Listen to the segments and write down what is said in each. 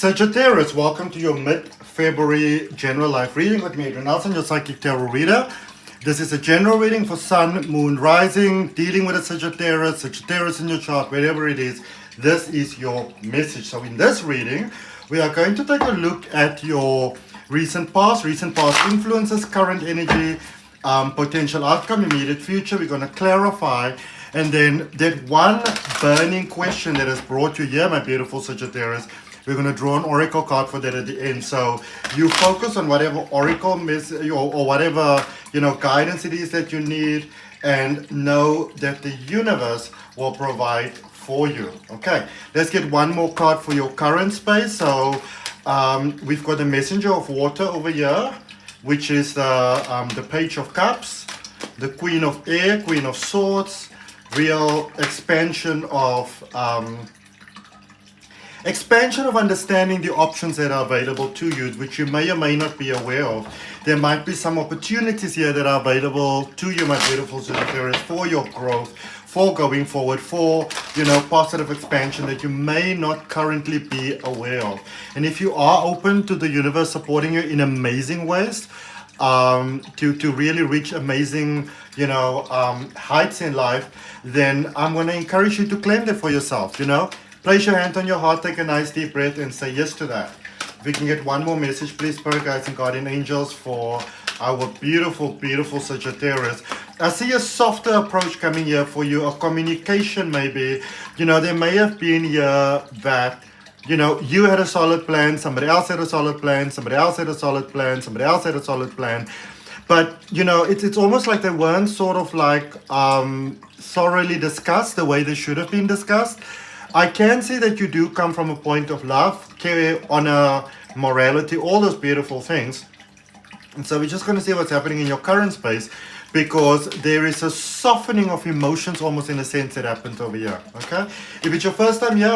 Sagittarius, welcome to your mid-February general life reading with me, Adrian Nelson, your psychic tarot reader. This is a general reading for Sun, Moon, Rising, dealing with a Sagittarius in your chart, wherever it is. This is your message. So in this reading, we are going to take a look at your recent past influences, current energy, potential outcome, immediate future. We're going to clarify. And then that one burning question that has brought you here, my beautiful Sagittarius, we're going to draw an oracle card for that at the end. So you focus on whatever oracle message or whatever, guidance it is that you need, and know that the universe will provide for you. Okay, let's get one more card for your current space. So we've got the Messenger of Water over here, which is the Page of Cups, the Queen of Air, Queen of Swords, real expansion of understanding the options that are available to you, which you may or may not be aware of. There might be some opportunities here that are available to you, my beautiful Sagittarius, for your growth, for going forward, for positive expansion that you may not currently be aware of. And if you are open to the universe supporting you in amazing ways, to really reach amazing heights in life, then I'm going to encourage you to claim that for yourself. Place your hand on your heart, take a nice deep breath, and say yes to that. If we can get one more message, please, Spirit Guides and Guardian Angels, for our beautiful, beautiful Sagittarius. I see a softer approach coming here for you, a communication maybe. There may have been here that, you had a solid plan, somebody else had a solid plan, somebody else had a solid plan, somebody else had a solid plan. But, it's almost like they weren't sort of like thoroughly discussed the way they should have been discussed. I can see that you do come from a point of love, care, honor, morality, all those beautiful things. And so we're just going to see what's happening in your current space, because there is a softening of emotions almost in a sense that happened over here, okay? If it's your first time here,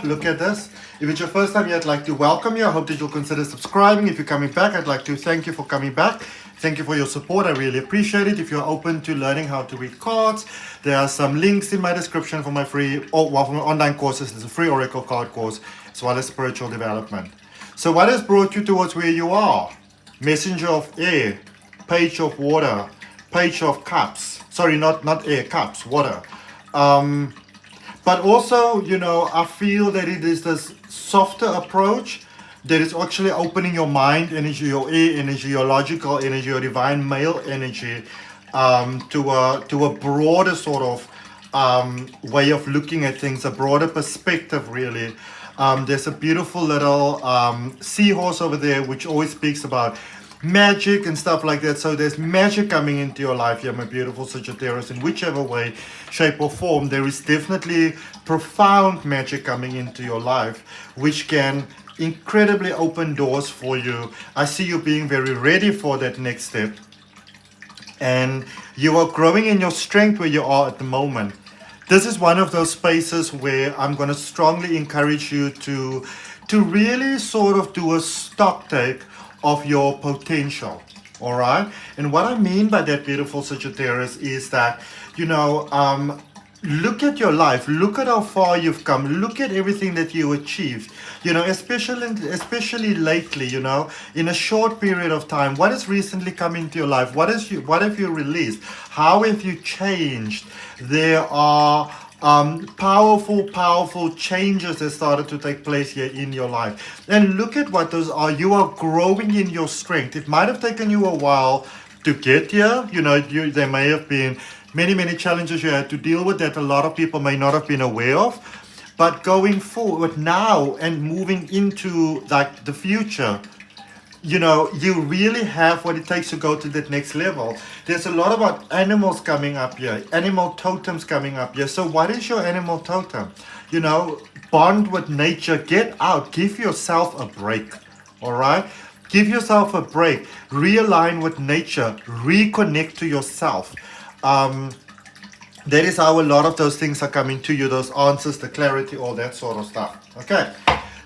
look at this. If it's your first time here, I'd like to welcome you. I hope that you'll consider subscribing. If you're coming back, I'd like to thank you for coming back. Thank you for your support. I really appreciate it. If you're open to learning how to read cards, there are some links in my description for my free, for my online courses. There's a free Oracle card course, as well as spiritual development. So what has brought you towards where you are? Messenger of Air, Page of Water, Page of Cups. Sorry, not air, cups, water. But also, I feel that it is this softer approach that is actually opening your mind energy, your air energy, your logical energy, your divine male energy to a broader sort of way of looking at things, a broader perspective, really. There's a beautiful little seahorse over there which always speaks about magic and stuff like that. So there's magic coming into your life here, my beautiful Sagittarius, in whichever way, shape or form. There is definitely profound magic coming into your life, which can incredibly open doors for you. I see you being very ready for that next step, and you are growing in your strength where you are at the moment. This is one of those spaces where I'm going to strongly encourage you to really sort of do a stock take of your potential. All right. And what I mean by that, beautiful Sagittarius, is that, look at your life, look at how far you've come, look at everything that you achieved, especially lately, in a short period of time. What has recently come into your life? What have you released? How have you changed? There are powerful changes that started to take place here in your life. And look at what those are. You are growing in your strength. It might have taken you a while to get here. There may have been many challenges you had to deal with that a lot of people may not have been aware of. But going forward now and moving into like the future, you really have what it takes to go to that next level. There's a lot about animals coming up here, animal totems coming up here. So what is your animal totem? Bond with nature, get out, give yourself a break, all right? Give yourself a break, realign with nature, reconnect to yourself. That is how a lot of those things are coming to you, those answers, the clarity, all that sort of stuff. Okay,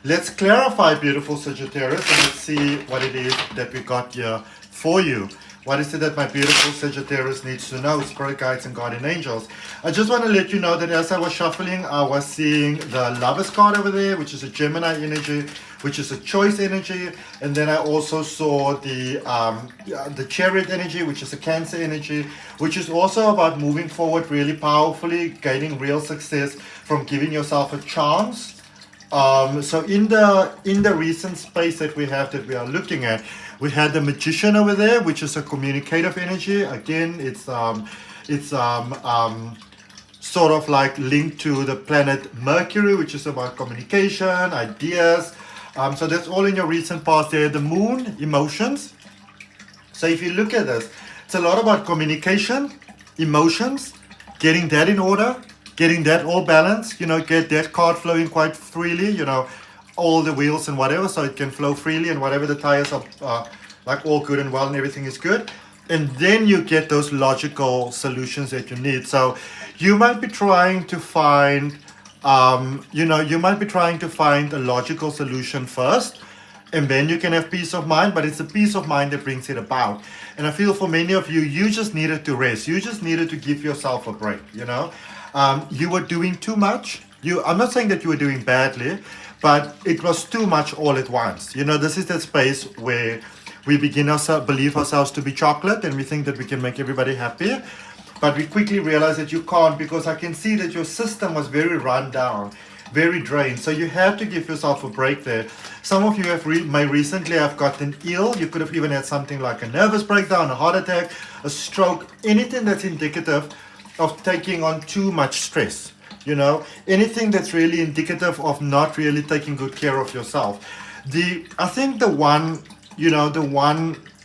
let's clarify, beautiful Sagittarius, and let's see what it is that we got here for you. What is it that my beautiful Sagittarius needs to know? Spirit guides and guardian angels. I just want to let you know that as I was shuffling, I was seeing the Lovers card over there, which is a Gemini energy, which is a choice energy. And then I also saw the Chariot energy, which is a Cancer energy, which is also about moving forward really powerfully, gaining real success from giving yourself a chance. So in the recent space that we are looking at, we had the Magician over there, which is a communicative energy. Again, it's sort of like linked to the planet Mercury, which is about communication, ideas. So that's all in your recent past there. The Moon, emotions. So if you look at this, it's a lot about communication, emotions, getting that in order, getting that all balanced, get that card flowing quite freely, all the wheels and whatever, so it can flow freely, and whatever the tires are like all good and well and everything is good. And then you get those logical solutions that you need. So you might be trying to find, you might be trying to find a logical solution first, and then you can have peace of mind, but it's the peace of mind that brings it about. And I feel for many of you, you just needed to rest. You just needed to give yourself a break, You were doing too much. I'm not saying that you were doing badly, but it was too much all at once. This is that space where we believe ourselves to be chocolate, and we think that we can make everybody happy. But we quickly realize that you can't, because I can see that your system was very run down, very drained. So you have to give yourself a break there. Some of you may recently have gotten ill. You could have even had something like a nervous breakdown, a heart attack, a stroke, anything that's indicative of taking on too much stress. Anything that's really indicative of not really taking good care of yourself. I think the one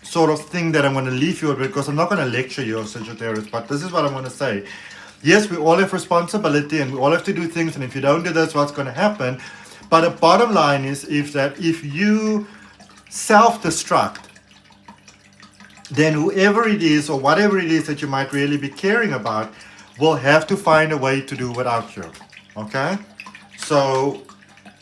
sort of thing that I'm going to leave you with, because I'm not going to lecture you, Sagittarius, but this is what I'm going to say. Yes, we all have responsibility, and we all have to do things, and if you don't do this, what's going to happen? But the bottom line is if you self-destruct, then whoever it is or whatever it is that you might really be caring about will have to find a way to do without you. Okay? So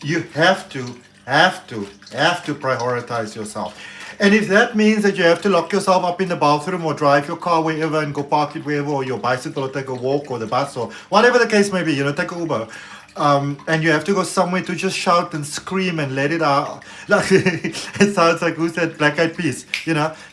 you have to prioritize yourself. And if that means that you have to lock yourself up in the bathroom or drive your car wherever and go park it wherever, or your bicycle, or take a walk, or the bus, or whatever the case may be, take an Uber. And you have to go somewhere to just shout and scream and let it out. Like, it sounds like, who said Black Eyed Peas?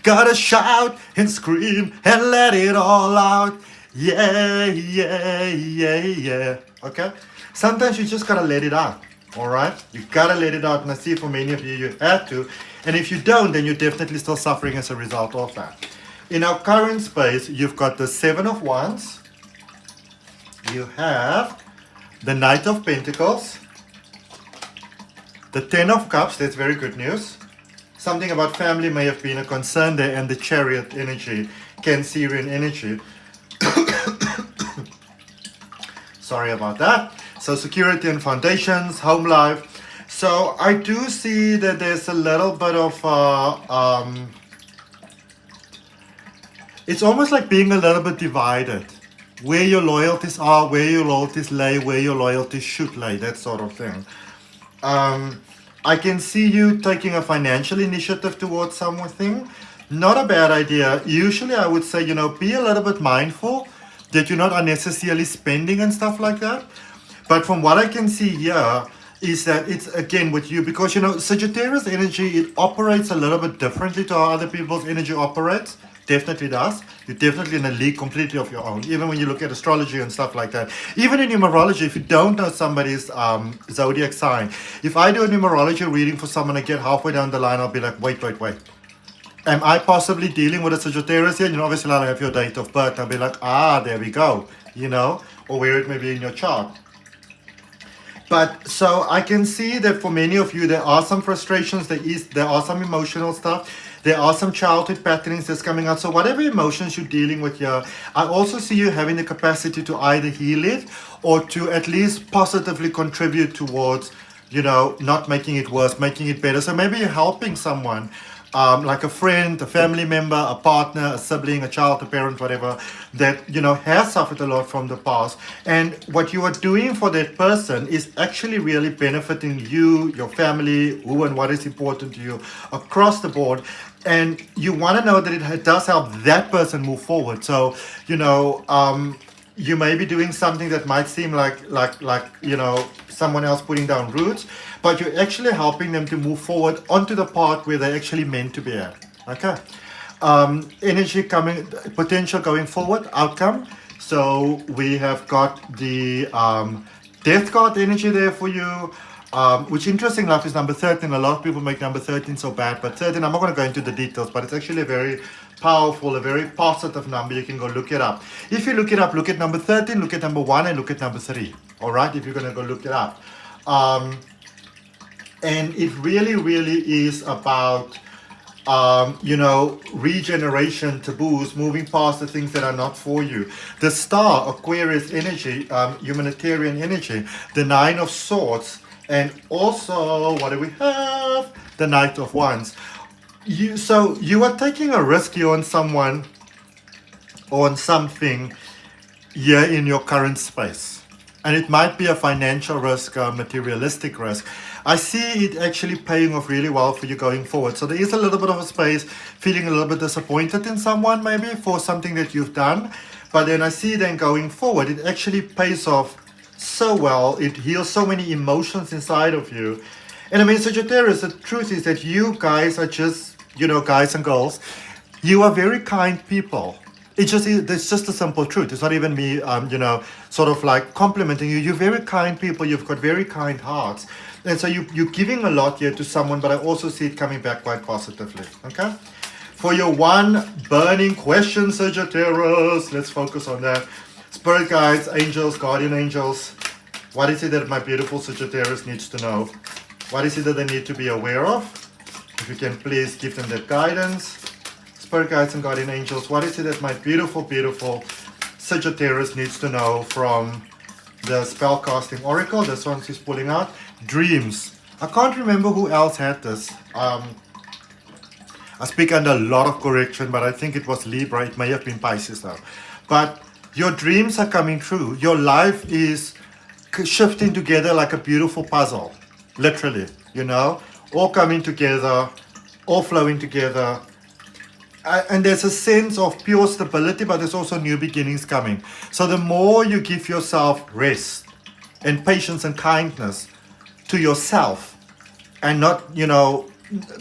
Gotta shout and scream and let it all out. Yeah, yeah, yeah, yeah. Okay? Sometimes you just gotta let it out. Alright? You gotta let it out. And I see for many of you, you have to. And if you don't, then you're definitely still suffering as a result of that. In our current space, you've got the Seven of Wands. You have the Knight of Pentacles, the Ten of Cups. That's very good news. Something about family may have been a concern there, and the Chariot energy, Cancerian energy. Sorry about that. So security and foundations, home life. So I do see that there's a little bit of it's almost like being a little bit divided. Where your loyalties are, where your loyalties lay, where your loyalties should lay, that sort of thing. I can see you taking a financial initiative towards something. Not a bad idea. Usually I would say, be a little bit mindful that you're not unnecessarily spending and stuff like that. But from what I can see here is that it's, again, with you, because, Sagittarius energy, it operates a little bit differently to how other people's energy operates. Definitely does. You're definitely in a league completely of your own, even when you look at astrology and stuff like that. Even in numerology, if you don't know somebody's zodiac sign, if I do a numerology reading for someone, I get halfway down the line, I'll be like, wait. Am I possibly dealing with a Sagittarius here? Obviously I'll have your date of birth. I'll be like, there we go, or where it may be in your chart. But so I can see that for many of you, there are some frustrations, there are some emotional stuff, there are some childhood patterns that's coming out. So whatever emotions you're dealing with here, I also see you having the capacity to either heal it or to at least positively contribute towards, not making it worse, making it better. So maybe you're helping someone like a friend, a family member, a partner, a sibling, a child, a parent, whatever, that, you know, has suffered a lot from the past. And what you are doing for that person is actually really benefiting you, your family, who and what is important to you across the board. And you want to know that it does help that person move forward. So, you know, you may be doing something that might seem like you know, someone else putting down roots, but you're actually helping them to move forward onto the path where they're actually meant to be at. Okay. Energy coming, potential going forward, outcome. So we have got the death card energy there for you. Which, interesting enough, is number 13. A lot of people make number 13 so bad, but 13, I'm not going to go into the details, but it's actually a very powerful, a very positive number. You can go look it up. If you look it up, look at number 13, look at number 1, and look at number 3. All right, if you're going to go look it up. And it really, really is about, you know, regeneration, taboos, moving past the things that are not for you. The star, Aquarius energy, humanitarian energy, the 9 of Swords, and also, what do we have? The Knight of Wands. So you are taking a risk here on someone or on something here in your current space. And it might be a financial risk, a materialistic risk. I see it actually paying off really well for you going forward. So there is a little bit of a space, feeling a little bit disappointed in someone maybe for something that you've done. But then I see then going forward, it actually pays off so well. It heals so many emotions inside of you. And I mean, Sagittarius, the truth is that you guys are just, you know, guys and girls, you are very kind people. It's just a simple truth. It's not even me, you know, sort of like complimenting you. You're very kind people. You've got very kind hearts. And so you're giving a lot here to someone, but I also see it coming back quite positively. Okay? For your one burning question, Sagittarius, let's focus on that. Spirit guides, angels, guardian angels. What is it that my beautiful Sagittarius needs to know? What is it that they need to be aware of? If you can please give them that guidance. Spirit guides and guardian angels, what is it that my beautiful, beautiful Sagittarius needs to know from the spellcasting oracle? This one she's pulling out. Dreams. I can't remember who else had this. I speak under a lot of correction, but I think it was Libra. It may have been Pisces though. But your dreams are coming true. Your life is shifting together like a beautiful puzzle. Literally, you know, all coming together, all flowing together. And there's a sense of pure stability, but there's also new beginnings coming. So the more you give yourself rest and patience and kindness to yourself, and not, you know,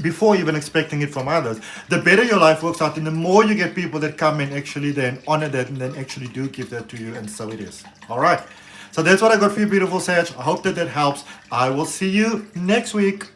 before even expecting it from others, the better your life works out, and the more you get people that come and actually then honor that and then actually do give that to you, and so it is. All right. So that's what I got for you, beautiful Sag. I hope that helps. I will see you next week.